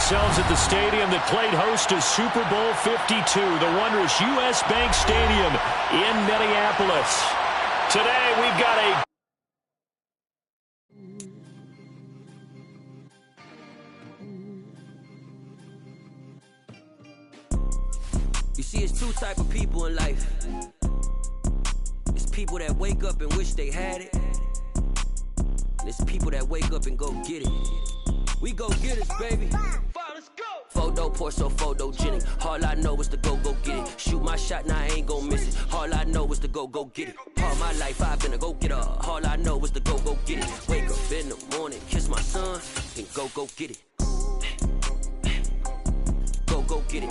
ourselves at the stadium that played host to Super Bowl 52, the wondrous U.S. Bank Stadium in Minneapolis. Today, we've got a... You see, it's two type of people in life. It's people that wake up and wish they had it. And it's people that wake up and go get it. We go get it, baby. Let's go. Photo pour so photogenic. All I know is to go get it. Shoot my shot, now I ain't gon' miss it. All I know is to go get it. All my life I've been a go getter. All I know is to go get it. Wake up in the morning, kiss my son, and go get it. Go get it.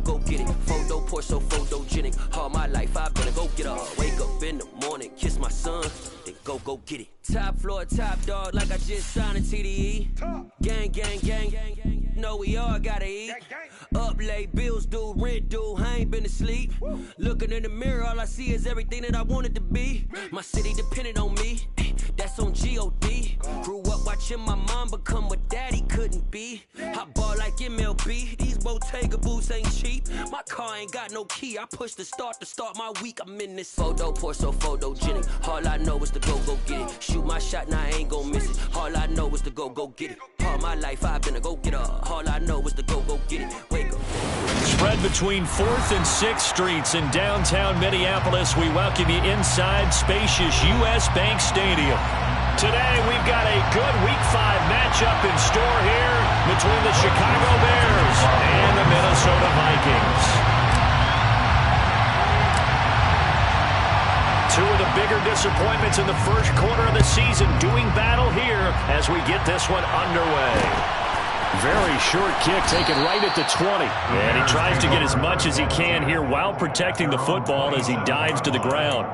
Go get it. Photo pour so photogenic. All my life I've been a go getter. Wake up in the morning, kiss my son, then go get it. Top floor, top dog, like I just signed a TDE. Gang, gang, gang, gang, gang. Know we all gotta eat. Up late, bills due, rent due. I ain't been asleep. Looking in the mirror, all I see is everything that I wanted to be. My city depended on me. That's on G.O.D. Grew up watching my mom become what daddy couldn't be. I ball like MLB. These Bottega boots ain't cheap. My car ain't got no key. I push the start to start my week. I'm in this photo pour so photogenic. All I know is to go get it. Shoot my shot, now I ain't gon' miss it. All I know is to go get it. All my life I've been a go getter. All I know is to go get it. Wake up. Spread between 4th and 6th Streets in downtown Minneapolis. We welcome you inside spacious U.S. Bank Stadium. Today, we've got a good Week 5 matchup in store here between the Chicago Bears and the Minnesota Vikings. Two of the bigger disappointments in the first quarter of the season doing battle here as we get this one underway. Very short kick taken right at the 20. And he tries to get as much as he can here while protecting the football as he dives to the ground.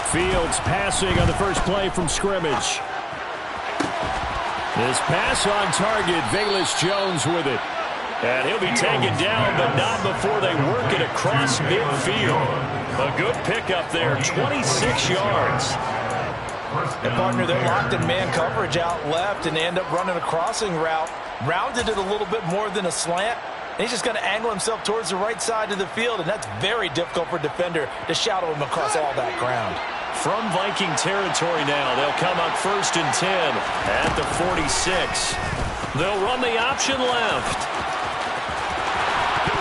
Fields passing on the first play from scrimmage. This pass on target, Velus Jones with it. And he'll be taken down, but not before they work it across midfield. A good pickup there, 26 yards. And partner, they're locked in man coverage out left, and they end up running a crossing route. Rounded it a little bit more than a slant. And he's just going to angle himself towards the right side of the field, and that's very difficult for a defender to shadow him across all that ground. From Viking territory now, they'll come up 1st and 10 at the 46. They'll run the option left.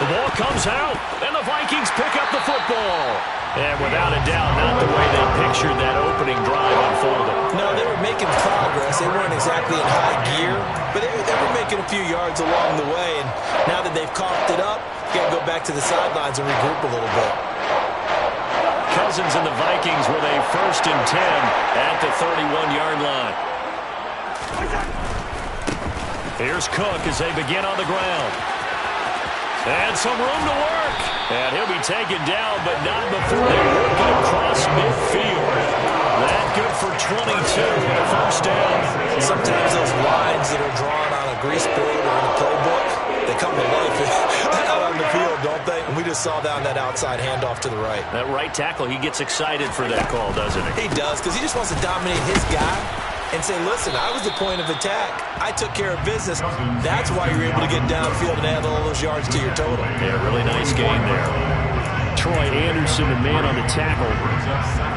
The ball comes out, and the Vikings pick up the football. And without a doubt, not the way they pictured that opening drive unfolding. No, they were making progress. They weren't exactly in high gear, but they were making a few yards along the way. And now that they've coughed it up, you got to go back to the sidelines and regroup a little bit. Cousins and the Vikings with a 1st and 10 at the 31-yard line. Here's Cook as they begin on the ground. And some room to work. And he'll be taken down, but not before they work it across midfield. That good for 22 and a 1st down. Sometimes those lines that are drawn on a grease board or in a playbook, they come to life out on the field, don't they? And we just saw down that outside handoff to the right. That right tackle, he gets excited for that call, doesn't he? He does, because he just wants to dominate his guy and say, listen, I was the point of attack. I took care of business. That's why you're able to get downfield and add all those yards to your total. Yeah, really nice game there. Troy Anderson, the man on the tackle.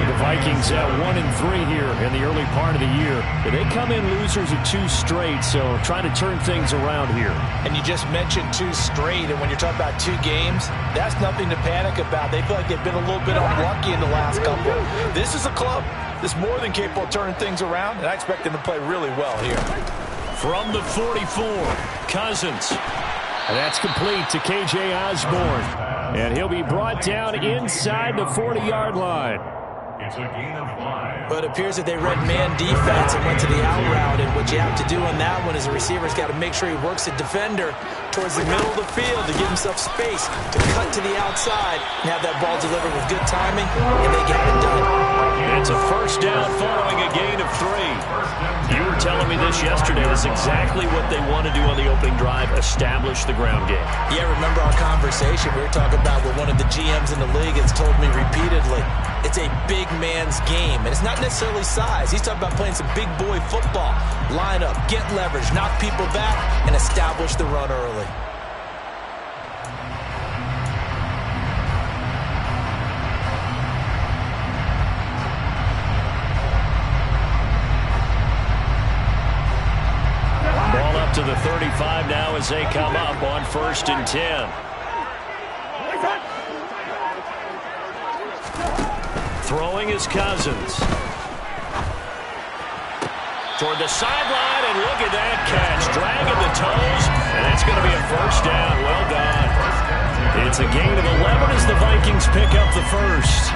And the Vikings at 1-3 here in the early part of the year. They come in losers of 2 straight, so trying to turn things around here. And you just mentioned 2 straight, and when you're talking about 2 games, that's nothing to panic about. They feel like they've been a little bit unlucky in the last couple. This is a club that's more than capable of turning things around, and I expect them to play really well here. From the 44, Cousins. And that's complete to K.J. Osborne. And he'll be brought down inside the 40-yard line. It's a gain of 5. But it appears that they read man defense and went to the out route. And what you have to do on that one is the receiver's got to make sure he works the defender towards the middle of the field to give himself space to cut to the outside and have that ball delivered with good timing, and they get it done. It's a first down following a gain of 3. You were telling me this yesterday. That's exactly what they want to do on the opening drive, establish the ground game. Yeah, remember our conversation? We were talking about what one of the GMs in the league has told me repeatedly. It's a big man's game, and it's not necessarily size. He's talking about playing some big boy football. Line up, get leverage, knock people back, and establish the run early. Ball up to the 35 now as they come up on 1st and 10. Throwing is Cousins. Toward the sideline, and look at that catch. Dragging the toes, and that's going to be a first down. Well done. It's a gain of 11 as the Vikings pick up the first.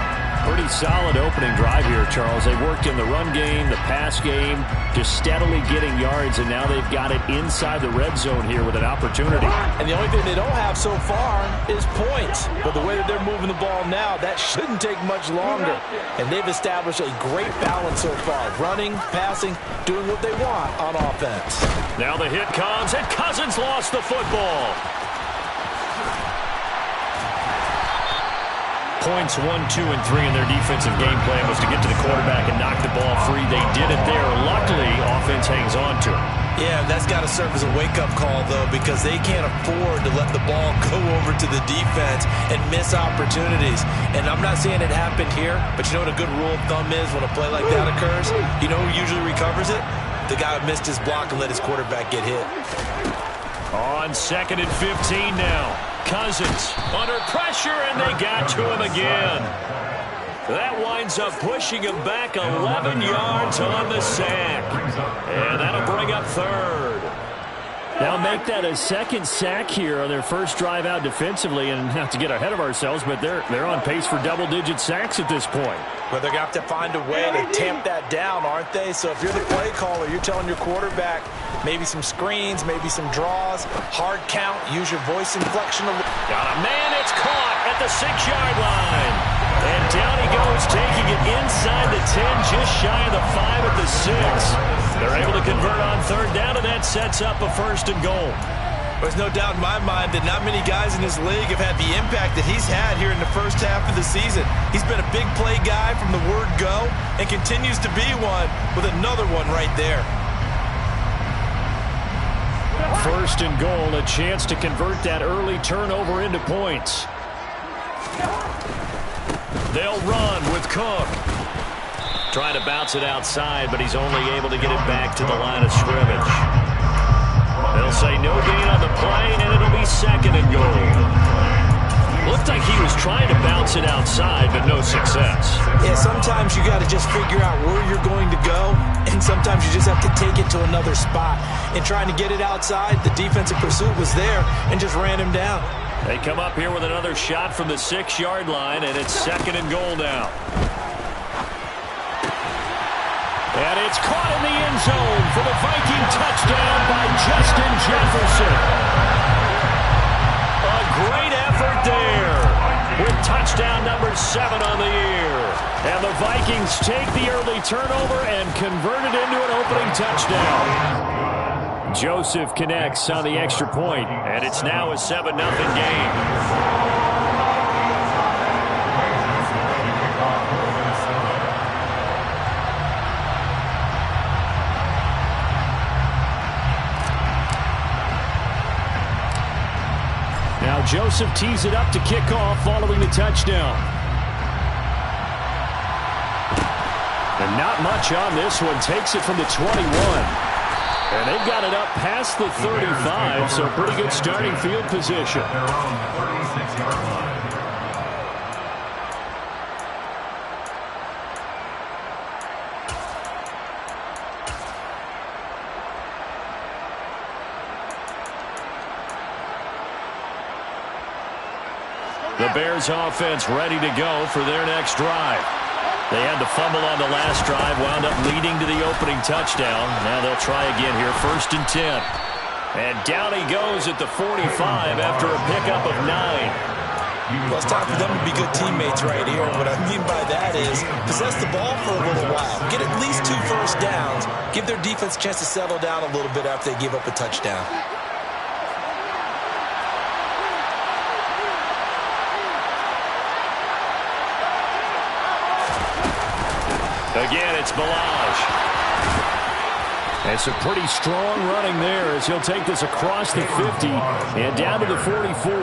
Pretty solid opening drive here, Charles. They worked in the run game, the pass game, just steadily getting yards, and now they've got it inside the red zone here with an opportunity. And the only thing they don't have so far is points. But the way that they're moving the ball now, that shouldn't take much longer. And they've established a great balance so far. Running, passing, doing what they want on offense. Now the hit comes, and Cousins lost the football. Points 1, 2, and 3 in their defensive game plan was to get to the quarterback and knock the ball free. They did it there. Luckily, offense hangs on to it. Yeah, that's got to serve as a wake-up call, though, because they can't afford to let the ball go over to the defense and miss opportunities. And I'm not saying it happened here, but you know what a good rule of thumb is when a play like that occurs? You know who usually recovers it? The guy who missed his block and let his quarterback get hit. On 2nd and 15 now. Cousins under pressure, and they got to him again. That winds up pushing him back 11 yards on the sack. And that'll bring up 3rd. Now make that a 2nd sack here on their first drive out defensively, and not to get ahead of ourselves, but they're on pace for double-digit sacks at this point. But they're going to have to find a way to tamp that down, aren't they? So if you're the play caller, you're telling your quarterback maybe some screens, maybe some draws, hard count, use your voice inflection. Got a man, it's caught at the 6-yard line. And down he goes, taking it inside the 10, just shy of the 5 at the 6. They're able to convert on 3rd down, and that sets up a 1st and goal. There's no doubt in my mind that not many guys in this league have had the impact that he's had here in the first half of the season. He's been a big play guy from the word go and continues to be one with another one right there. 1st and goal, a chance to convert that early turnover into points. They'll run with Cook. Trying to bounce it outside, but he's only able to get it back to the line of scrimmage. They'll say no gain on the play, and it'll be 2nd and goal. Looked like he was trying to bounce it outside, but no success. Yeah, sometimes you got to just figure out where you're going to go, and sometimes you just have to take it to another spot. And trying to get it outside, the defensive pursuit was there and just ran him down. They come up here with another shot from the 6-yard line, and it's 2nd and goal now. And it's caught in the end zone for the Viking touchdown by Justin Jefferson. A great effort there with touchdown number 7 on the year. And the Vikings take the early turnover and convert it into an opening touchdown. Joseph connects on the extra point, and it's now a 7-0 game. Now Joseph tees it up to kick off following the touchdown. And not much on this one. Takes it from the 21. And they've got it up past the 35, so pretty good starting field position. The Bears offense ready to go for their next drive. They had the fumble on the last drive, wound up leading to the opening touchdown. Now they'll try again here, 1st and 10. And down he goes at the 45 after a pickup of 9. Well, it's time for them to be good teammates right here. What I mean by that is possess the ball for a little while. Get at least 2 first downs. Give their defense a chance to settle down a little bit after they give up a touchdown. Again, it's Balaj. And some pretty strong running there as he'll take this across the 50 and down to the 44.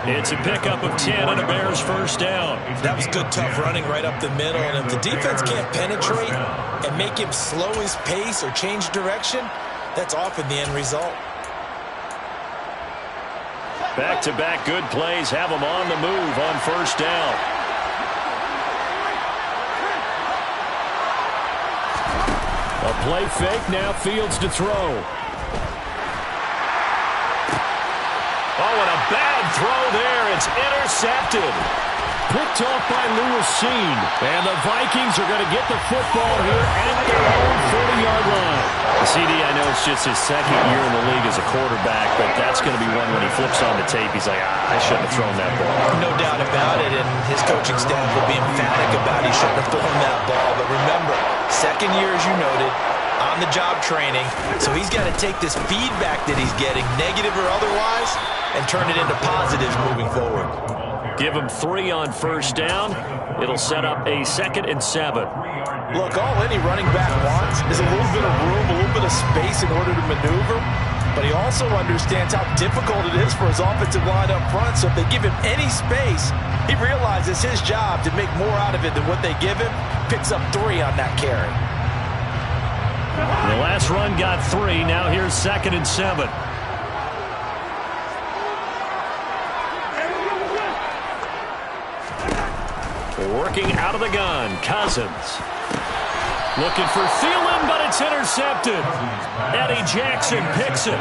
It's a pickup of 10 and a Bears first down. That was good, tough running right up the middle. And if the defense can't penetrate and make him slow his pace or change direction, that's often the end result. Back-to-back good plays have him on the move on first down. A play fake, now Fields to throw. Oh, and a bad throw there. It's intercepted. Picked off by Lewis Seen. And the Vikings are going to get the football here at their own 40-yard line. CD, I know it's just his 2nd year in the league as a quarterback, but that's going to be one when he flips on the tape. He's like, I shouldn't have thrown that ball. No doubt about it, and his coaching staff will be emphatic about he shouldn't have thrown that ball. But remember, 2nd year, as you noted, on-the-job training, so he's got to take this feedback that he's getting, negative or otherwise, and turn it into positives moving forward. Give him 3 on first down. It'll set up a 2nd and 7. Look, all any running back wants is a little bit of room, a little bit of space in order to maneuver, but he also understands how difficult it is for his offensive line up front, so if they give him any space, he realizes his job to make more out of it than what they give him, picks up 3 on that carry. The last run got 3. Now here's 2nd and 7. Working out of the gun, Cousins. Looking for Thielen, but it's intercepted. Eddie Jackson picks it.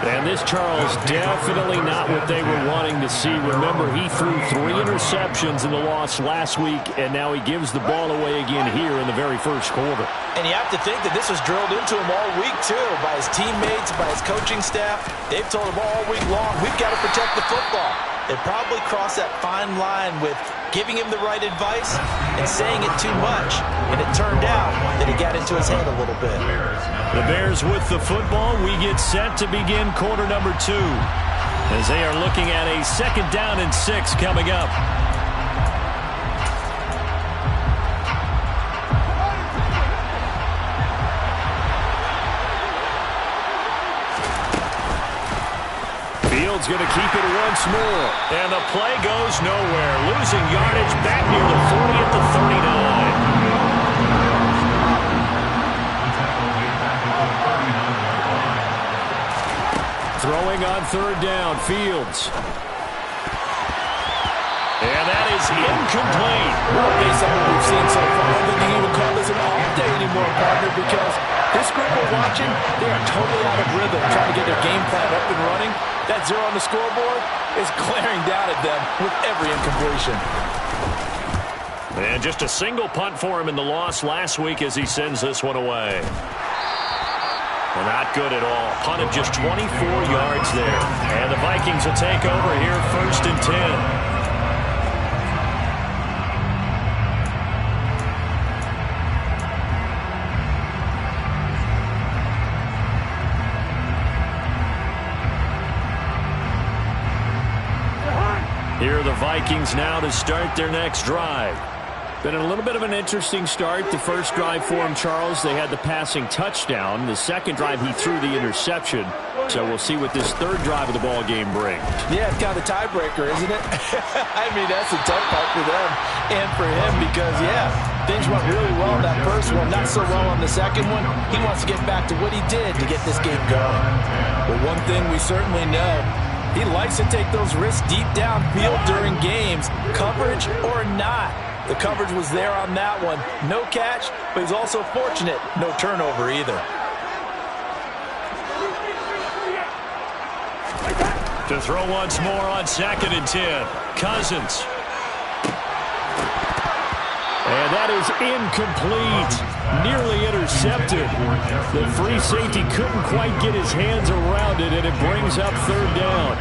And this, Charles, definitely not what they were wanting to see. Remember, he threw 3 interceptions in the loss last week, and now he gives the ball away again here in the very first quarter. And you have to think that this was drilled into him all week, too, by his teammates, by his coaching staff. They've told him all week long, we've got to protect the football. They probably crossed that fine line with giving him the right advice and saying it too much. And it turned out that it got into his head a little bit. The Bears with the football. We get set to begin quarter number 2 as they are looking at a 2nd down and 6 coming up. Fields going to keep it once more. And the play goes nowhere. Losing yardage back near the 40 at the 39. Throwing on 3rd down, Fields. And that is incomplete. Well, based on what we've seen so far, I don't think you can even call this an off day anymore, partner, because this group we're watching, they are totally out of rhythm, trying to get their game plan up and running. That 0 on the scoreboard is glaring down at them with every incompletion. And just a single punt for him in the loss last week as he sends this one away. Well, not good at all. Punt of just 24 yards there. And the Vikings will take over here 1st and 10. Here are the Vikings now to start their next drive. Been a little bit of an interesting start. The first drive for him, Charles, they had the passing touchdown. The second drive, he threw the interception. So we'll see what this 3rd drive of the ball game brings. Yeah, it's kind of a tiebreaker, isn't it? I mean, that's a tough part for them and for him because, yeah, things went really well in that first one, not so well on the second one. He wants to get back to what he did to get this game going. Well, one thing we certainly know, he likes to take those risks deep downfield during games, coverage or not. The coverage was there on that one. No catch, but he's also fortunate. No turnover either. To throw once more on 2nd and 10. Cousins. And that is incomplete. Nearly intercepted. The free safety couldn't quite get his hands around it, and it brings up third down.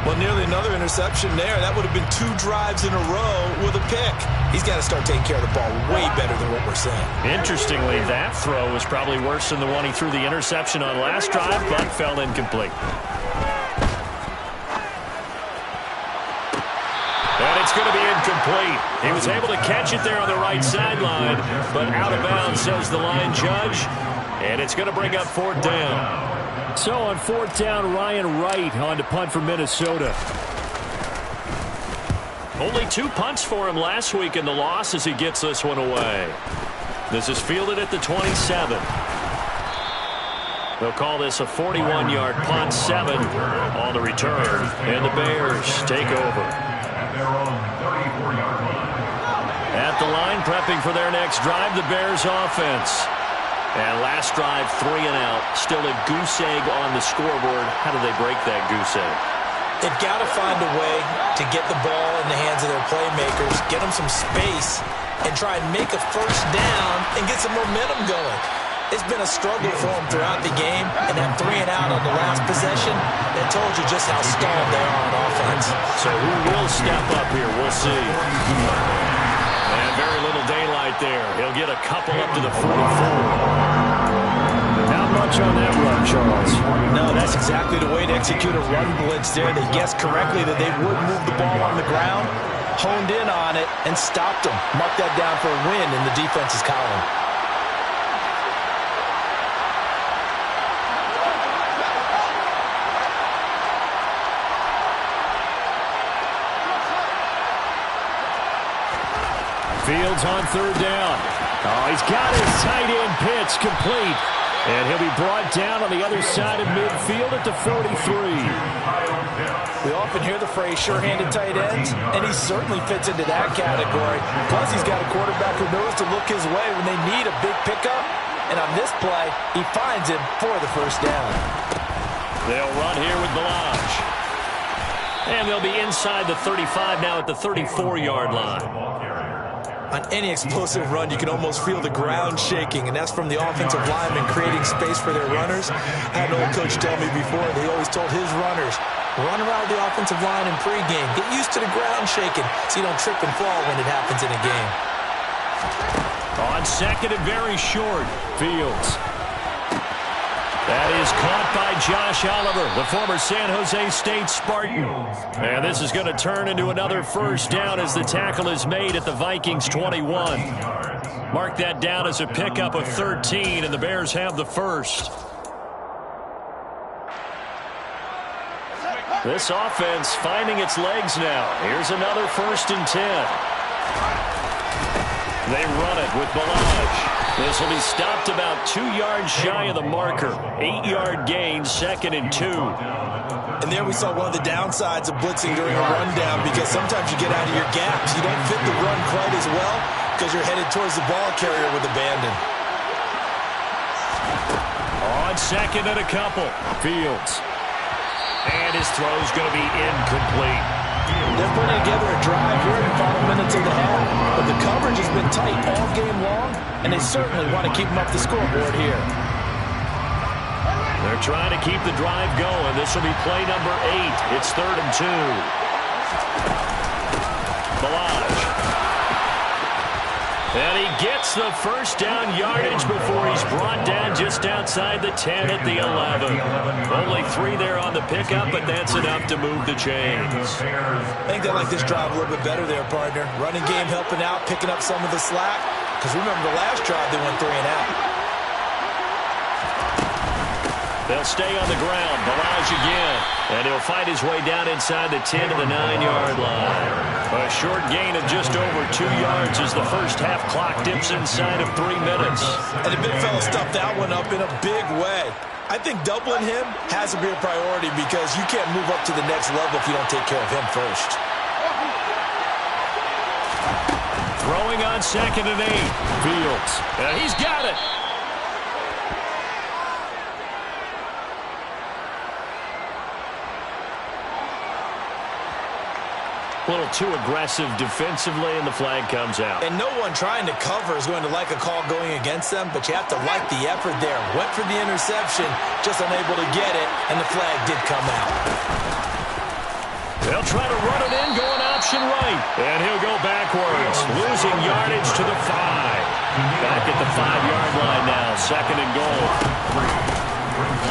Well, nearly another interception there. That would have been 2 drives in a row with a pick. He's got to start taking care of the ball way better than what we're saying. Interestingly, that throw was probably worse than the one he threw the interception on last drive, but fell incomplete. And it's going to be incomplete. He was able to catch it there on the right sideline, but out of bounds, says the line judge. And it's going to bring up fourth down. So on fourth down, Ryan Wright on to punt for Minnesota. Only 2 punts for him last week in the loss as he gets this one away. This is fielded at the 27. They'll call this a 41-yard punt, 7 on the return. And the Bears take over. At the line, prepping for their next drive, the Bears offense. And last drive, 3 and out. Still a goose egg on the scoreboard. How do they break that goose egg? They've got to find a way to get the ball in the hands of their playmakers, get them some space, and try and make a first down and get some momentum going. It's been a struggle for them throughout the game, and that 3 and out on the last possession, that told you just how stalled they are on offense. So who will step up here? We'll see. And very little daylight there. He'll get a couple up to the 44. Not much on that run, Charles. No, that's exactly the way to execute a run blitz there. They guessed correctly that they would move the ball on the ground, honed in on it, and stopped them. Mark that down for a win in the defense's column. Fields on third down. Oh, he's got his tight end pitch complete. And he'll be brought down on the other side of midfield at the 43. We often hear the phrase sure-handed tight ends, and he certainly fits into that category. Plus, he's got a quarterback who knows to look his way when they need a big pickup. And on this play, he finds him for the first down. They'll run here with Balaj. And they'll be inside the 35 now at the 34-yard line. On any explosive run, you can almost feel the ground shaking, and that's from the offensive linemen creating space for their runners. I had an old coach tell me before, they always told his runners, run around the offensive line in pregame. Get used to the ground shaking so you don't trip and fall when it happens in a game. On second and very short, Fields. That is caught by Josh Oliver, the former San Jose State Spartan. And this is going to turn into another first down as the tackle is made at the Vikings 21. Mark that down as a pickup of 13, and the Bears have the first. This offense finding its legs now. Here's another 1st and 10. They run it with Balaj. This will be stopped about 2 yards shy of the marker. 8-yard gain, 2nd and 2. And there we saw one of the downsides of blitzing during a rundown, because sometimes you get out of your gaps. You don't fit the run quite as well because you're headed towards the ball carrier with abandon. On second and a couple, Fields. And his throw's going to be incomplete. They're putting together a drive here in the final minutes of the half, but the coverage has been tight all game long, and they certainly want to keep them up the scoreboard here. They're trying to keep the drive going. This will be play number 8. It's 3rd and 2. Balaj. And he gets the first down yardage before he's brought down just outside the 10 at the 11. Only 3 there on the pickup, but that's enough to move the chains. I think they like this drive a little bit better there, partner. Running game helping out, picking up some of the slack. Because remember the last drive, they went 3 and out. They'll stay on the ground. Balaj again. And he'll fight his way down inside the 10 to the 9-yard line. A short gain of just over 2 yards as the first half clock dips inside of 3 minutes. And the big fella stuffed that one up in a big way. I think doubling him has to be a priority, because you can't move up to the next level if you don't take care of him first. Throwing on 2nd and 8. Fields. He's got it. A little too aggressive defensively, and the flag comes out. And no one trying to cover is going to like a call going against them, but you have to like the effort there. Went for the interception, just unable to get it, and the flag did come out. They'll try to run it in, going option right. And he'll go backwards, losing yardage to the 5. Back at the 5-yard line now, 2nd and goal.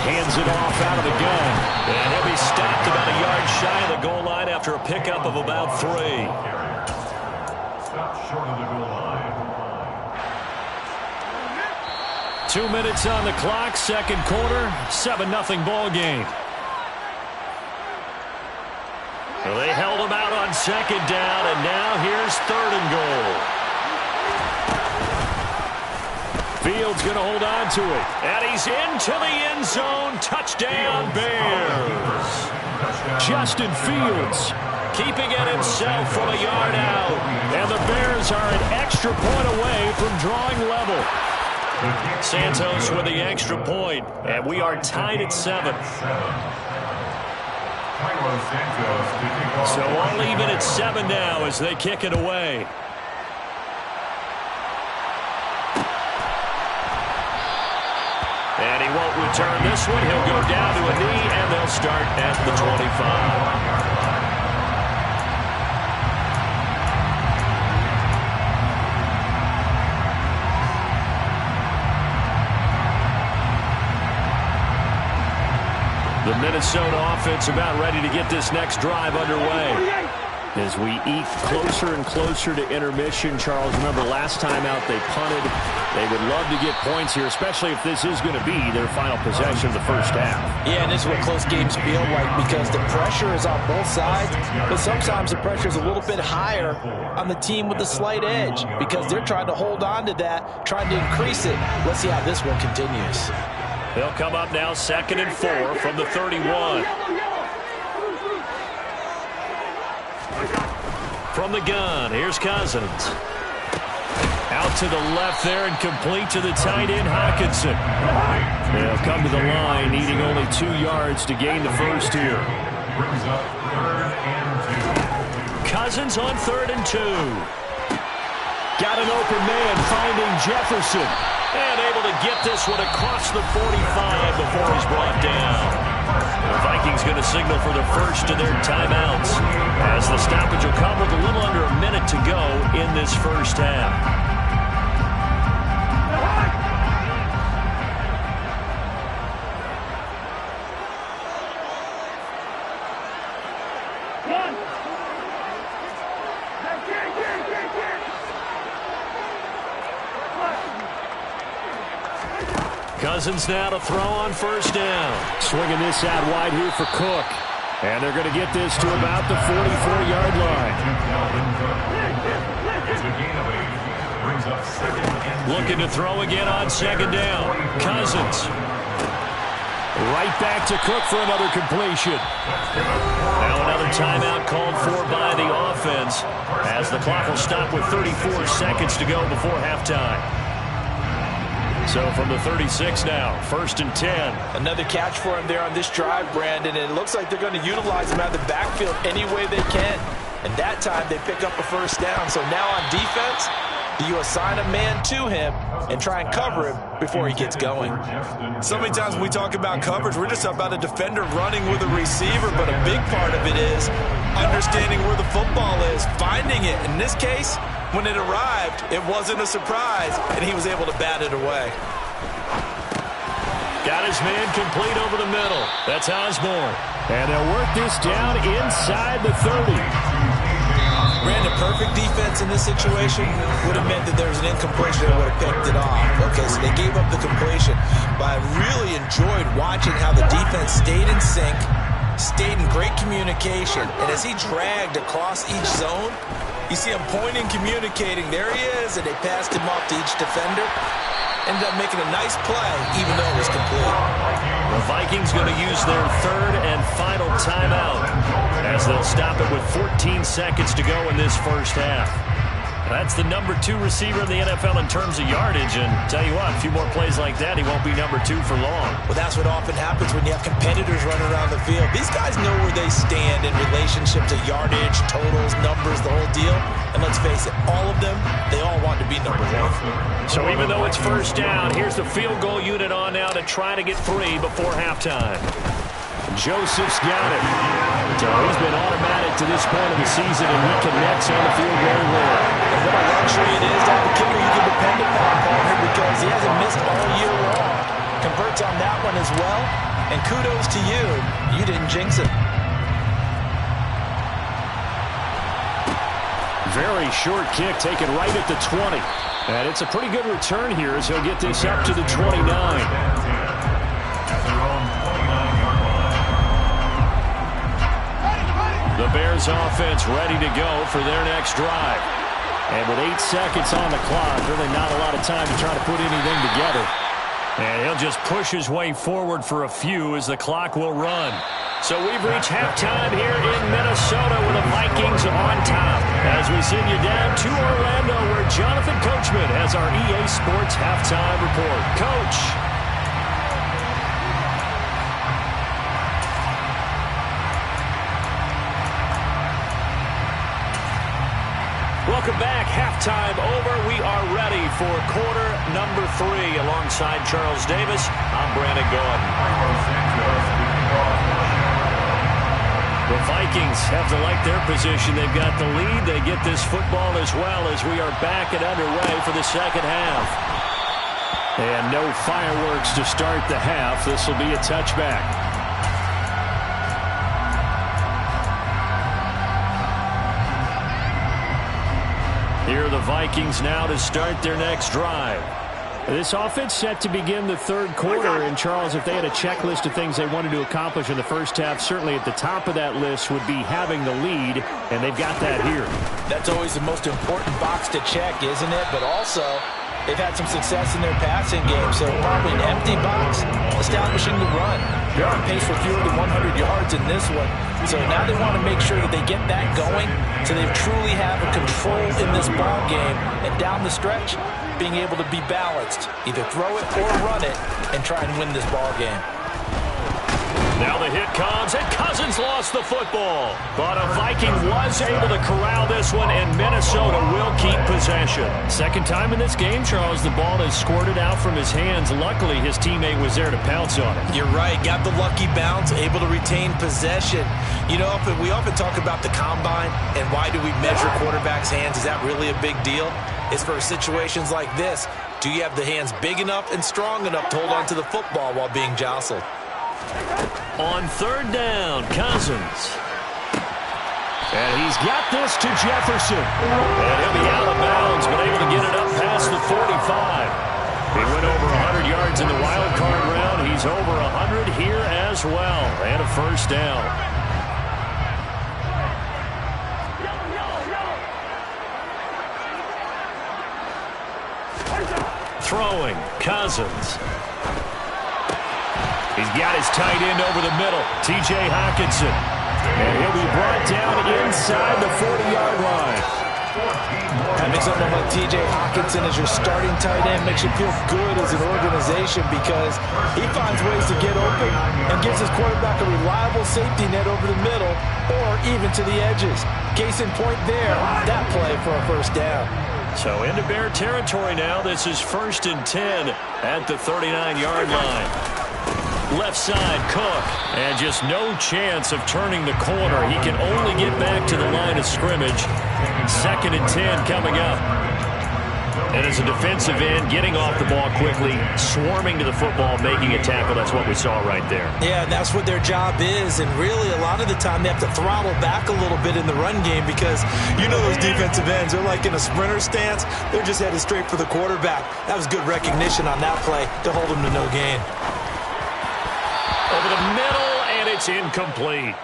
Hands it off out of the gun. And he'll be stopped about a yard shy of the goal line after a pickup of about 3. Stop short of the goal line. 2 minutes on the clock, second quarter, 7-0 ball game. Well, they held him out on 2nd down, and now here's 3rd and goal. Fields going to hold on to it. And he's into the end zone. Touchdown, Bears. Justin Fields keeping it himself from a yard out. And the Bears are an extra point away from drawing level. Santos with the extra point. And we are tied at 7. So all even at 7 now as they kick it away. And he won't return this one. He'll go down to a knee, and they'll start at the 25. The Minnesota offense about ready to get this next drive underway. As we eke closer and closer to intermission, Charles, remember last time out they punted. They would love to get points here, especially if this is going to be their final possession of the first half. Yeah, and this is what close games feel like because the pressure is on both sides, but sometimes the pressure is a little bit higher on the team with the slight edge because they're trying to hold on to that, trying to increase it. Let's see how this one continues. They'll come up now 2nd and 4 from the 31. From the gun, here's Cousins. Out to the left there and complete to the tight end, Hockenson. They'll come to the line, needing only 2 yards to gain the first here. Cousins on 3rd and 2. Got an open man, finding Jefferson. And able to get this one across the 45 before he's brought down. The Vikings going to signal for the first of their timeouts as the stoppage will come with a little under a minute to go in this first half. Cousins now to throw on 1st down. Swinging this out wide here for Cook. And they're going to get this to about the 44-yard line. Looking to throw again on 2nd down. Cousins. Right back to Cook for another completion. Now another timeout called for by the offense as the clock will stop with 34 seconds to go before halftime. So from the 36 now, 1st and 10. Another catch for him there on this drive, Brandon, and it looks like they're going to utilize him out of the backfield any way they can. And that time they pick up a 1st down. So now on defense, do you assign a man to him and try and cover him before he gets going? So many times when we talk about coverage, we're just about a defender running with a receiver, but a big part of it is understanding where the football is, finding it. In this case, when it arrived, it wasn't a surprise, and he was able to bat it away. Got his man complete over the middle. That's Osborne. And they'll work this down inside the 30. Brandon, perfect defense in this situation would have meant that there was an incompletion that would have picked it off. Okay, so they gave up the completion. But I really enjoyed watching how the defense stayed in sync, stayed in great communication, and as he dragged across each zone, you see him pointing, communicating. There he is, and they passed him off to each defender. Ended up making a nice play, even though it was complete. The Vikings going to use their 3rd and final timeout as they'll stop it with 14 seconds to go in this first half. That's the number 2 receiver in the NFL in terms of yardage. And tell you what, a few more plays like that, he won't be number 2 for long. Well, that's what often happens when you have competitors running around the field. These guys know where they stand in relationship to yardage, totals, numbers, the whole deal. And let's face it, all of them, they all want to be number 1. So even though it's first down, here's the field goal unit on now to try to get 3 before halftime. Joseph's got it. So he's been automatic to this point of the season, and he connects on the field very well. And what a luxury it is to have a kicker you can depend upon, partner, because he hasn't missed all year long. Converts on that one as well, and kudos to you. You didn't jinx it. Very short kick taken right at the 20. And it's a pretty good return here as he'll get this up to the 29. The Bears offense ready to go for their next drive. And with 8 seconds on the clock, really not a lot of time to try to put anything together. And he'll just push his way forward for a few as the clock will run. So we've reached halftime here in Minnesota with the Vikings on top. As we send you down to Orlando where Jonathan Coachman has our EA Sports halftime report. Coach. Welcome back. Halftime over. We are ready for quarter number 3. Alongside Charles Davis, I'm Brandon Gordon. The Vikings have to like their position. They've got the lead. They get this football as well as we are back and underway for the second half. And no fireworks to start the half. This will be a touchback. Here are the Vikings now to start their next drive. This offense set to begin the third quarter. And, Charles, if they had a checklist of things they wanted to accomplish in the first half, certainly at the top of that list would be having the lead, and they've got that here. That's always the most important box to check, isn't it? But also, they've had some success in their passing game, so probably an empty box, establishing the run. They're on pace for fewer than 100 yards in this one. So now they want to make sure that they get that going so they truly have a control in this ball game. And down the stretch, being able to be balanced. Either throw it or run it and try and win this ball game. Now the hit comes, and Cousins lost the football. But a Viking was able to corral this one, and Minnesota will keep possession. Second time in this game, Charles, the ball is squirted out from his hands. Luckily, his teammate was there to pounce on it. You're right. Got the lucky bounce, able to retain possession. You know, we often talk about the combine and why do we measure quarterbacks' hands. Is that really a big deal? It's for situations like this. Do you have the hands big enough and strong enough to hold on to the football while being jostled? On third down, Cousins. And he's got this to Jefferson. And he'll be out of bounds, but able to get it up past the 45. He went over 100 yards in the wild card round. He's over 100 here as well. And a first down. Throwing, Cousins. He's got his tight end over the middle, T.J. Hockenson. And he'll be brought down inside the 40-yard line. Having someone like T.J. Hockenson as your starting tight end makes you feel good as an organization because he finds ways to get open and gives his quarterback a reliable safety net over the middle or even to the edges. Case in point there, that play for a first down. So into Bear territory now. This is 1st and 10 at the 39-yard line. Left side, Cook. And just no chance of turning the corner. He can only get back to the line of scrimmage. 2nd and 10 coming up. And as a defensive end, getting off the ball quickly, swarming to the football, making a tackle. That's what we saw right there. Yeah, and that's what their job is. And really, a lot of the time, they have to throttle back a little bit in the run game because you know those defensive ends, they're like in a sprinter stance. They're just headed straight for the quarterback. That was good recognition on that play to hold him to no gain. Over the middle, and it's incomplete.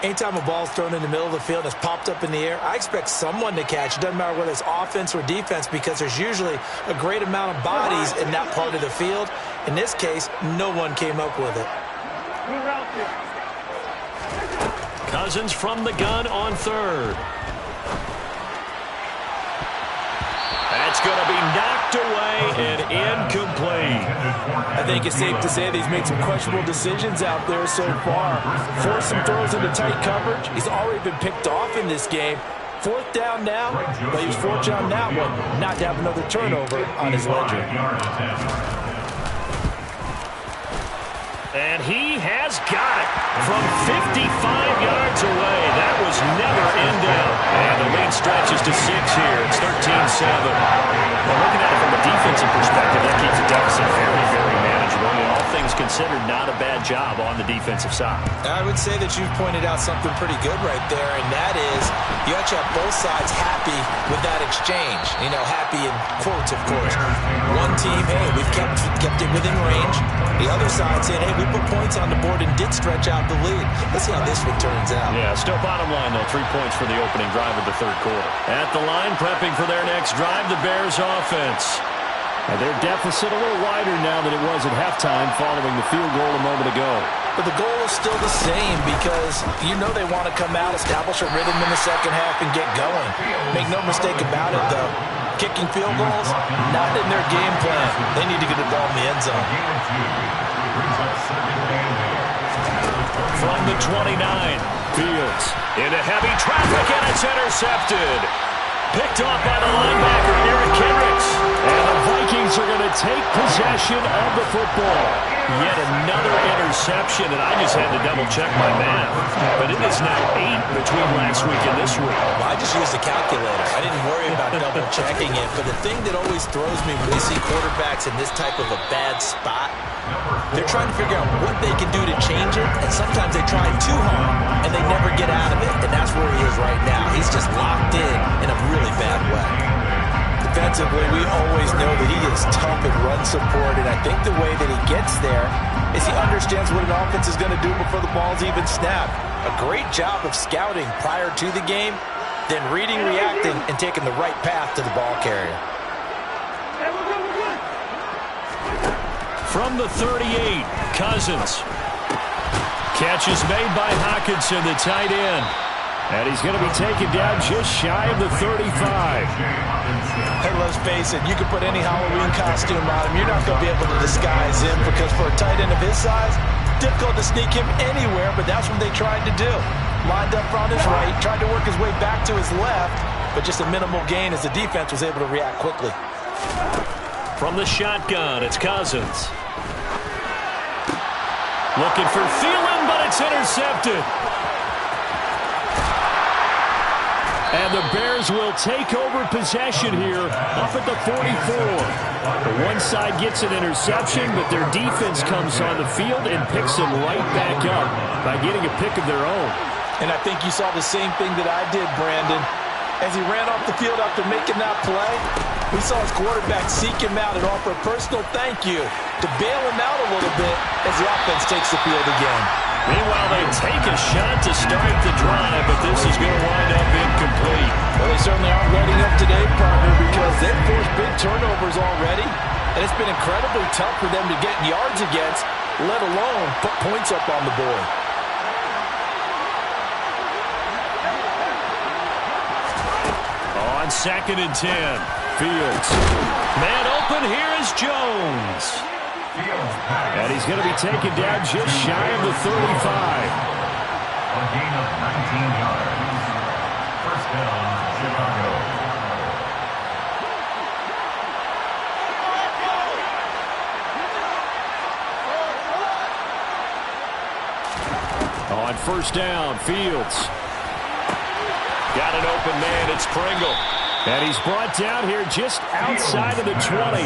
Anytime a ball's thrown in the middle of the field and it's popped up in the air, I expect someone to catch. It doesn't matter whether it's offense or defense because there's usually a great amount of bodies in that part of the field. In this case, no one came up with it. Cousins from the gun on third. going to be knocked away and incomplete. I think it's safe to say that he's made some questionable decisions out there so far. Forced some throws into tight coverage. He's already been picked off in this game. Fourth down now, but he was fortunate on that one not to have another turnover on his ledger. And he has got it from 55 yards away. That was never in doubt. And the lead stretches to 6 here. It's 13-7. Well, looking at it from a defensive perspective, that keeps the deficit very, very manageable. And all things considered, not a bad job on the defensive side. I would say that you've pointed out something pretty good right there, and that is you actually have both sides happy with that exchange. You know, happy in quotes, of course. One team, hey, we've kept it within range. The other side saying, hey, we put points on the board and did stretch out the lead. Let's see how this one turns out. Yeah, still bottom line, though. 3 points for the opening drive of the third quarter. At the line, prepping for their next drive, the Bears offense. And their deficit a little wider now than it was at halftime following the field goal a moment ago. But the goal is still the same because you know they want to come out, establish a rhythm in the second half, and get going. Make no mistake about it, though. Kicking field goals, not in their game plan. They need to get the ball in the end zone. From the 29, Fields into heavy traffic, and it's intercepted. Picked off by the linebacker, Eric Kendricks. And the Vikings are going to take possession of the football. Yet another interception, and I just had to double-check my math. But it is now 8 between last week and this week. Well, I just used a calculator. I didn't worry about double-checking it. But the thing that always throws me when we see quarterbacks in this type of a bad spot, they're trying to figure out what they can do to change it, and sometimes they try too hard, and they never get out of it, and that's where he is right now. He's just locked in a really bad way. Defensively, we always know that he is tough in run support, and I think the way that he gets there is he understands what an offense is going to do before the ball's even snapped. A great job of scouting prior to the game, then reading, reacting, and taking the right path to the ball carrier. From the 38, Cousins. Catch is made by Hockenson, the tight end. And he's going to be taken down just shy of the 35. Hey, let's face it, you can put any Halloween costume on him. You're not going to be able to disguise him because for a tight end of his size, difficult to sneak him anywhere, but that's what they tried to do. Lined up on his right, tried to work his way back to his left, but just a minimal gain as the defense was able to react quickly. From the shotgun, it's Cousins. Looking for Thielen, but it's intercepted. And the Bears will take over possession here up at the 44. The one side gets an interception, but their defense comes on the field and picks them right back up by getting a pick of their own. And I think you saw the same thing that I did, Brandon. As he ran off the field after making that play, we saw his quarterback seek him out and offer a personal thank you to bail him out a little bit as the offense takes the field again. Meanwhile, they take a shot to start the drive, but this is going to wind up incomplete. Well, they certainly aren't letting up today, partner, because they've forced big turnovers already, and it's been incredibly tough for them to get yards against, let alone put points up on the board. On 2nd and 10, Fields. Man open, here is Jones. And he's going to be taken down just shy of the 35. A gain of 19 yards. First down, Chicago. On 1st down, Fields. Got an open man, it's Pringle. And he's brought down here just outside of the 20.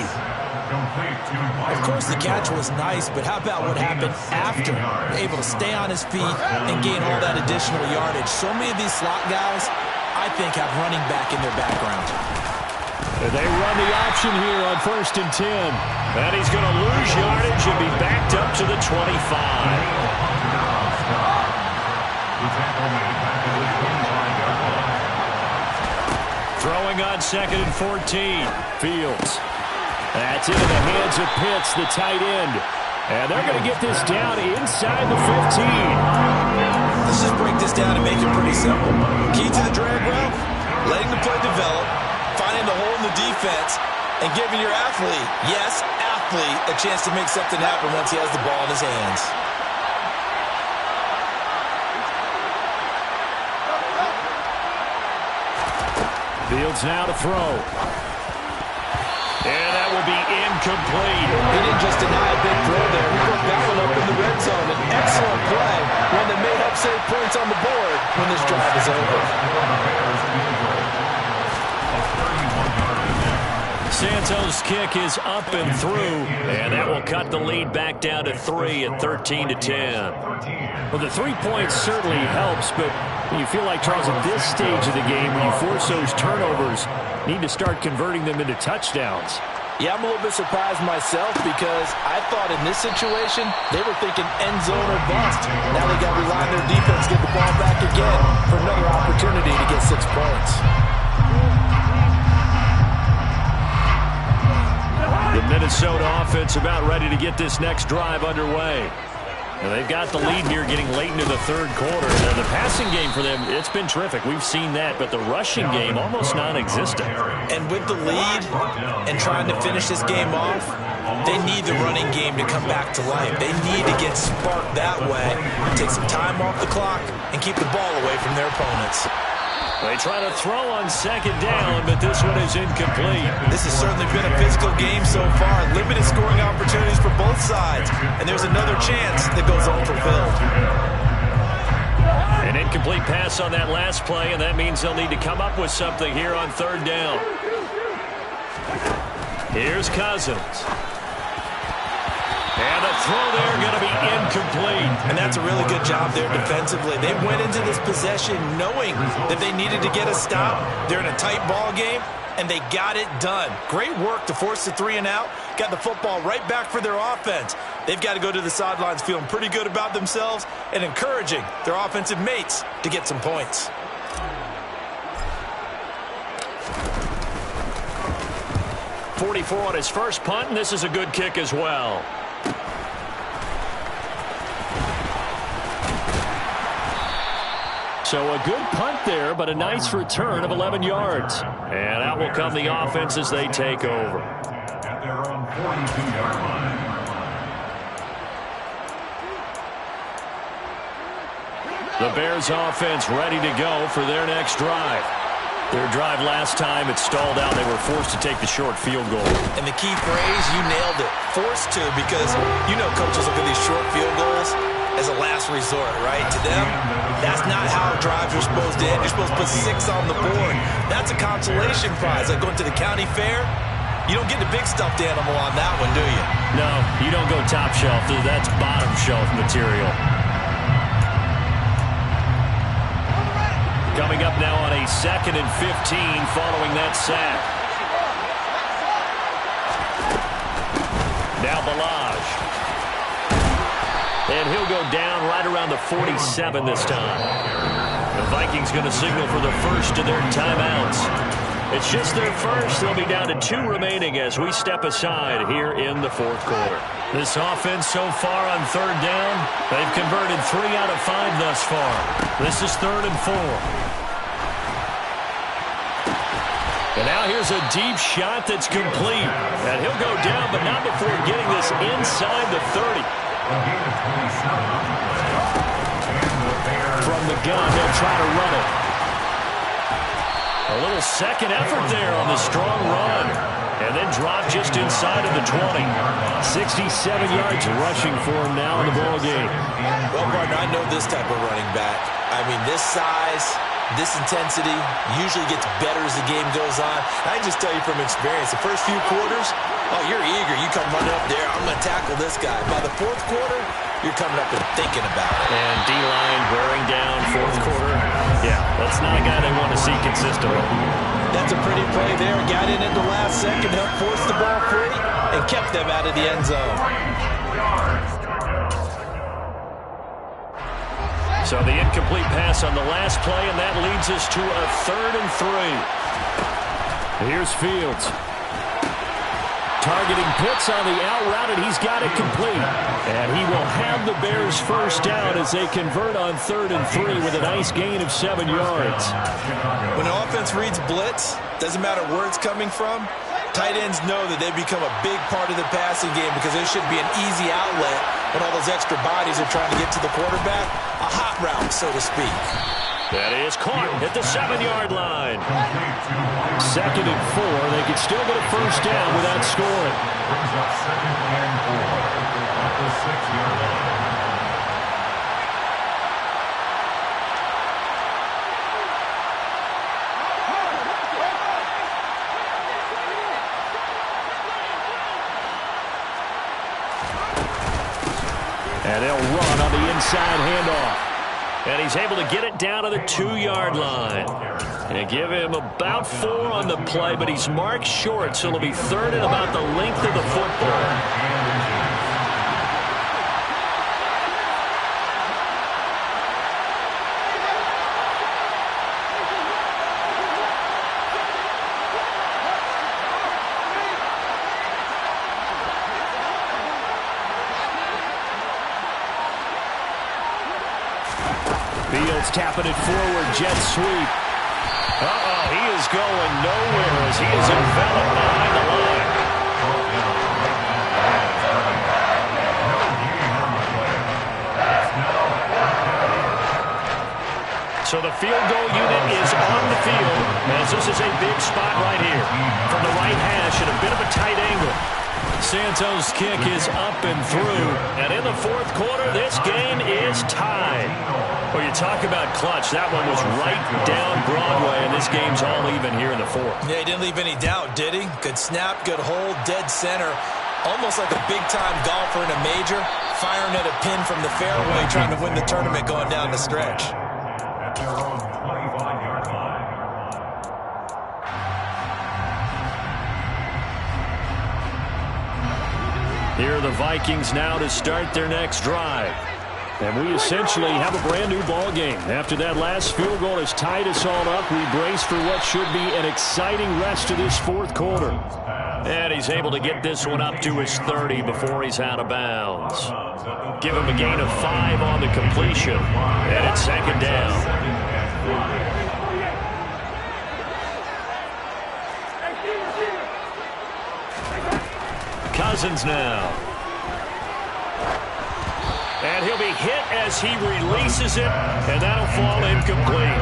Of course, the catch was nice, but how about what happened after? Able to stay on his feet and gain all that additional yardage. So many of these slot guys, I think, have running back in their background. They run the option here on 1st and 10. And he's going to lose yardage and be backed up to the 25. Throwing on 2nd and 14. Fields. That's into the hands of Pitts, the tight end. And they're going to get this down inside the 15. Let's just break this down and make it pretty simple. Key to the drag route, letting the play develop, finding the hole in the the defense and giving your athlete, yes, athlete, a chance to make something happen once he has the ball in his hands. Fields now to throw. And that will be incomplete. He didn't just deny a big throw there. He put that one up in the red zone. An excellent play, one that may help save points on the board when this drive is over. Santos' kick is up and through, and that will cut the lead back down to 3 at 13-10. Well, the 3 points certainly helps, but you feel like, Charles, at this stage of the game, when you force those turnovers, need to start converting them into touchdowns. Yeah, I'm a little bit surprised myself because I thought in this situation they were thinking end zone or bust. Now they got to rely on their defense to get the ball back again for another opportunity to get 6 points. The Minnesota offense about ready to get this next drive underway. And they've got the lead here getting late into the third quarter. And the passing game for them, it's been terrific. We've seen that, but the rushing game almost non-existent. And with the lead and trying to finish this game off, they need the running game to come back to life. They need to get sparked that way, take some time off the clock, and keep the ball away from their opponents. They try to throw on second down, but this one is incomplete. This has certainly been a physical game so far. Limited scoring opportunities for both sides. And there's another chance that goes unfulfilled. An incomplete pass on that last play, and that means they'll need to come up with something here on third down. Here's Cousins. And the throw there going to be incomplete. And that's a really good job there defensively. They went into this possession knowing that they needed to get a stop. They're in a tight ball game, and they got it done. Great work to force the 3 and out. Got the football right back for their offense. They've got to go to the sidelines feeling pretty good about themselves and encouraging their offensive mates to get some points. .44 on his first punt, and this is a good kick as well. So a good punt there, but a nice return of 11 yards. And out will come the offense as they take over. At their own 42-yard line. The Bears offense ready to go for their next drive. Their drive last time, it stalled out. They were forced to take the short field goal. And the key phrase, you nailed it, forced to, because you know coaches look at these short field goals as a last resort, right? To them, that's not how drives are supposed to end. You're supposed to put 6 on the board. That's a consolation prize. Like going to the county fair, you don't get the big stuffed animal on that one, do you? No, you don't go top shelf. That's bottom shelf material. Coming up now on a 2nd and 15 following that sack. Now Balaj. And he'll go down right around the 47 this time. The Vikings going to signal for the first of their timeouts. It's just their first. They'll be down to 2 remaining as we step aside here in the fourth quarter. This offense so far on third down, they've converted 3 out of 5 thus far. This is 3rd and 4. And now here's a deep shot that's complete. And he'll go down, but not before getting this inside the 30. From the gun, they'll try to run it. A little second effort there on the strong run. And then drop just inside of the 20. 67 yards rushing for him now in the ball game. Well, partner, I know this type of running back. I mean, this size, this intensity usually gets better as the game goes on. I can just tell you from experience, the first few quarters, oh, you're eager. You come running up there, I'm going to tackle this guy. By the fourth quarter, you're coming up and thinking about it. And D-line wearing down fourth quarter. Yeah, that's not a guy they want to see consistently. That's a pretty play there. Got in at the last second, helped force the ball free, and kept them out of the end zone. So the incomplete pass on the last play, and that leads us to a 3rd and 3. Here's Fields. To targeting Pitts on the out route, and he's got it complete. And he will have the Bears first down as they convert on 3rd and 3 with a nice gain of 7 yards. When an offense reads blitz, doesn't matter where it's coming from, tight ends know that they become a big part of the passing game because there should be an easy outlet when all those extra bodies are trying to get to the quarterback. A hot route, so to speak. That is caught at the 7-yard line. 2nd and 4. They could still get a first down without scoring. Brings up 2nd and 4 at the 6-yard line. And they'll run on the inside handoff. And he's able to get it down to the 2-yard line. And give him about 4 on the play, but he's marked short, so it'll be 3rd and about the length of the football. Fields tapping it forward, jet sweep. He is going nowhere as he is enveloped behind the line. So the field goal unit is on the field as this is a big spot right here. From the right hash at a bit of a tight angle. Santos' kick is up and through. And in the 4th quarter, this game is tied. Well, you talk about clutch. That one was right down Broadway, and this game's all even here in the 4th. Yeah, he didn't leave any doubt, did he? Good snap, good hold, dead center. Almost like a big-time golfer in a major, firing at a pin from the fairway, trying to win the tournament going down the stretch. At their own 25-yard line. Here are the Vikings now to start their next drive. And we essentially have a brand-new ball game. After that last field goal has tied us all up, we brace for what should be an exciting rest of this 4th quarter. And he's able to get this one up to his 30 before he's out of bounds. Give him a gain of 5 on the completion. And it's 2nd down. Cousins now. And he'll be hit as he releases it, and that'll fall incomplete.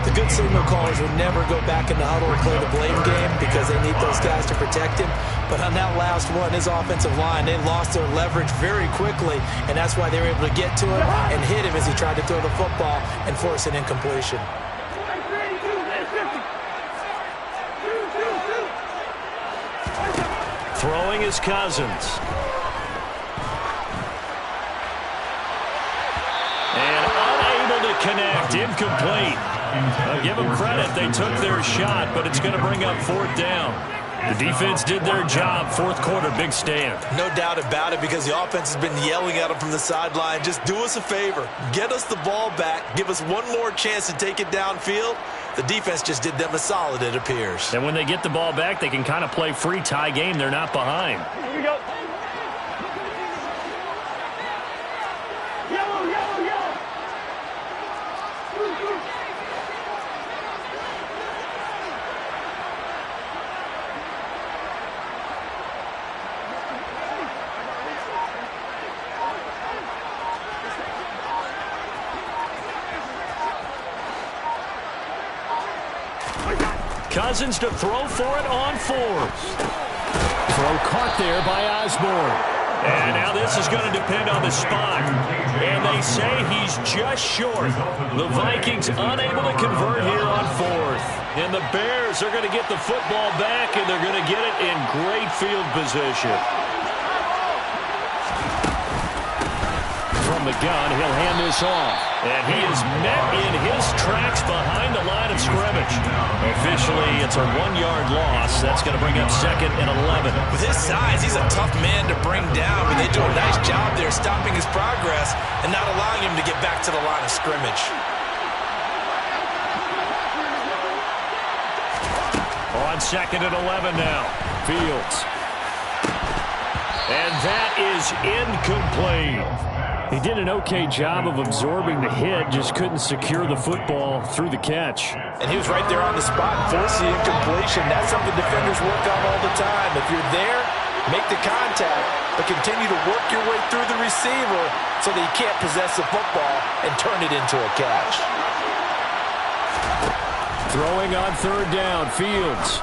The good signal callers would never go back in the huddle and play the blame game because they need those guys to protect him. But on that last one, his offensive line, they lost their leverage very quickly, and that's why they were able to get to him and hit him as he tried to throw the football and force an incompletion. Throwing is Cousins. And unable to connect, incomplete. I'll give them credit, they took their shot, but it's going to bring up 4th down. The defense did their job, 4th quarter, big stand. No doubt about it because the offense has been yelling at them from the sideline. Just do us a favor. Get us the ball back. Give us one more chance to take it downfield. The defense just did them a solid, it appears. And when they get the ball back, they can kind of play free tie game. They're not behind. Here we go. Yellow, yellow, yellow. Cousins to throw for it on 4th. Throw caught there by Osborne. And now this is going to depend on the spot. And they say he's just short. The Vikings unable to convert here on 4th. And the Bears are going to get the football back, and they're going to get it in great field position. From the gun, he'll hand this off. And he is met in his tracks behind the line of scrimmage. Officially, it's a 1-yard loss. That's going to bring up 2nd and 11. With his size, he's a tough man to bring down, but they do a nice job there stopping his progress and not allowing him to get back to the line of scrimmage. On 2nd and 11 now. Fields. And that is incomplete. He did an okay job of absorbing the hit, just couldn't secure the football through the catch. And he was right there on the spot and forced the incompletion. That's something defenders work on all the time. If you're there, make the contact, but continue to work your way through the receiver so that you can't possess the football and turn it into a catch. Throwing on third down, Fields.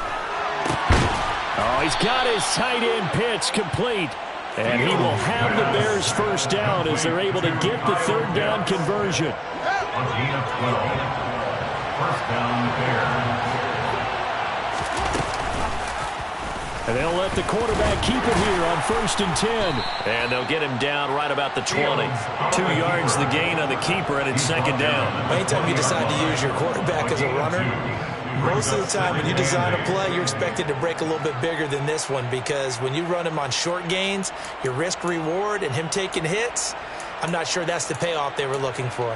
Oh, he's got his tight end pitch complete. And he will have the Bears first down as they're able to get the third down conversion. On gain of 12. First down, Bears. And they'll let the quarterback keep it here on 1st and 10. And they'll get him down right about the 20. 2 yards the gain on the keeper, and it's second down. Anytime you decide to use your quarterback as a runner, most of the time when you design a play, you're expected to break a little bit bigger than this one, because when you run him on short gains, your risk-reward and him taking hits, I'm not sure that's the payoff they were looking for.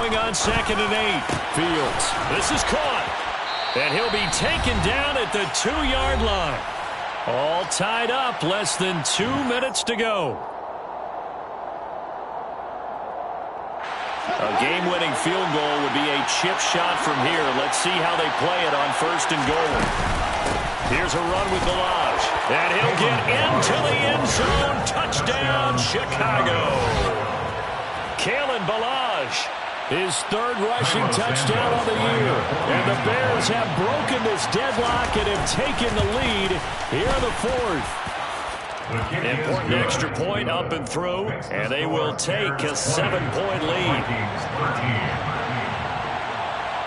On 2nd and 8. Fields. This is caught. And he'll be taken down at the 2-yard line. All tied up. Less than 2 minutes to go. A game-winning field goal would be a chip shot from here. Let's see how they play it on 1st and goal. Here's a run with Balaj. And he'll get into the end zone. Touchdown, Chicago. Kalen Balaj. His 3rd rushing touchdown of the year. And the Bears have broken this deadlock and have taken the lead here in the 4th. Important extra point up and through, and they will take a 7-point lead.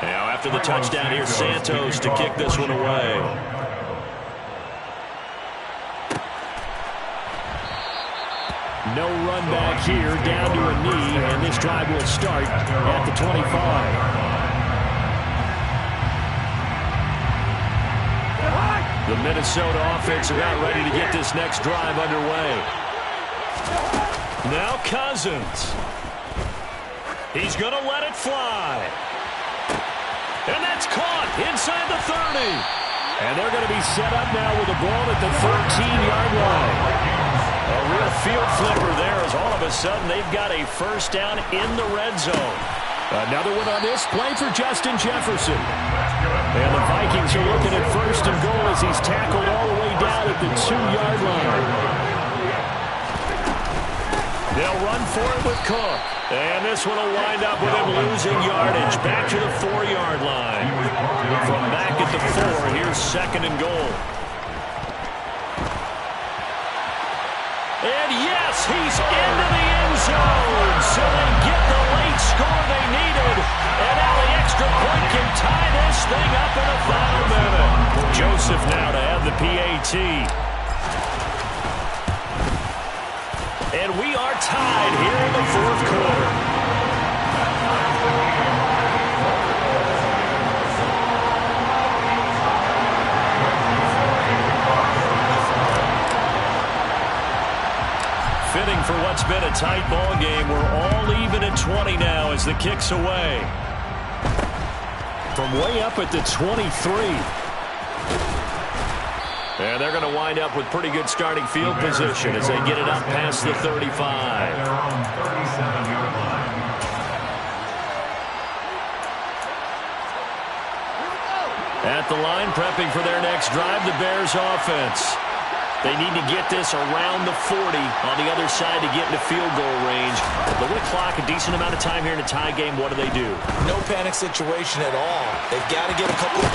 Now after the touchdown, here's Santos to kick this one away. No run back here, down to a knee, and this drive will start at the 25. The Minnesota offense about ready to get this next drive underway. Now Cousins. He's going to let it fly. And that's caught inside the 30. And they're going to be set up now with the ball at the 13-yard line. A real field flipper there, as all of a sudden they've got a first down in the red zone. Another one on this play for Justin Jefferson. And the Vikings are looking at 1st and goal as he's tackled all the way down at the 2-yard line. They'll run for it with Cook. And this one will wind up with him losing yardage back to the 4-yard line. From back at the 4, here's 2nd and goal. And yes, he's into the end zone. So they get the late score they needed. And now the extra point can tie this thing up in the final minute. Joseph now to have the PAT. And we are tied here in the 4th quarter. Fitting for what's been a tight ball game. We're all even at 20 now as the kick's away. From way up at the 23. And they're going to wind up with pretty good starting field position as they get it up past the 35. At the line, prepping for their next drive, the Bears offense. They need to get this around the 40 on the other side to get into field goal range. But with a clock, a decent amount of time here in a tie game, what do? No panic situation at all. They've got to get a couple of...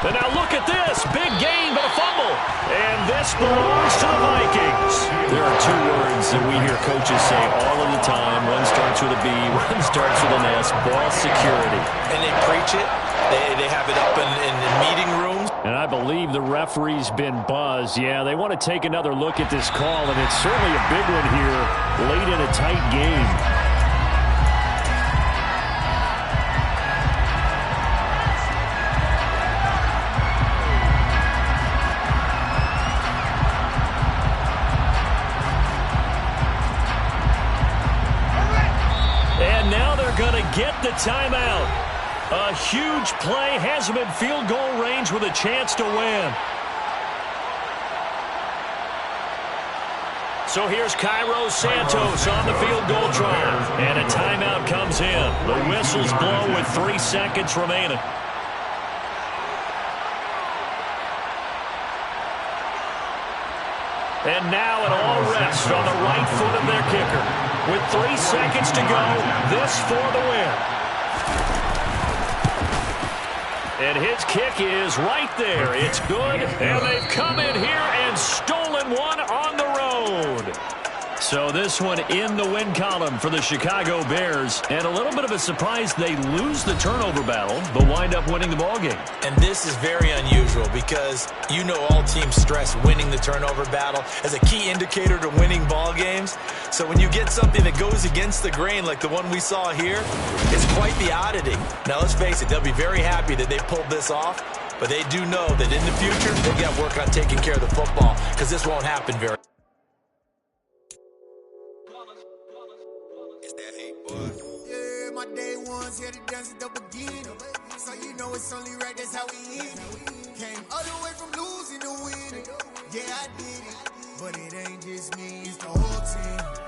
And now look at this. Big gain, but a fumble. And this belongs to the Vikings. There are 2 words that we hear coaches say all of the time. One starts with a B, one starts with an S. Ball security. And they preach it. They have it up in meeting rooms. And I believe the referee's been buzzed. Yeah, they want to take another look at this call, and it's certainly a big one here late in a tight game. a huge play. Has him in field goal range with a chance to win. So here's Cairo Santos on the field goal try. And a timeout comes in. The whistles blow with 3 seconds remaining. And now it all rests on the right foot of their kicker. With 3 seconds to go, this for the win. And his kick is right there. It's good, and they've come in here and stolen one on the road. So this one in the win column for the Chicago Bears. And a little bit of a surprise, they lose the turnover battle, but wind up winning the ballgame. And this is very unusual because you know all teams stress winning the turnover battle as a key indicator to winning ball games. So when you get something that goes against the grain like the one we saw here, it's quite the oddity. Now let's face it, they'll be very happy that they pulled this off, but they do know that in the future, they've got to work on taking care of the football because this won't happen very often. Yeah, my day ones here to dance at the beginning. So you know it's only right, that's how we eat it. Came all the way from losing to winning. Yeah, I did it. But it ain't just me, it's the whole team.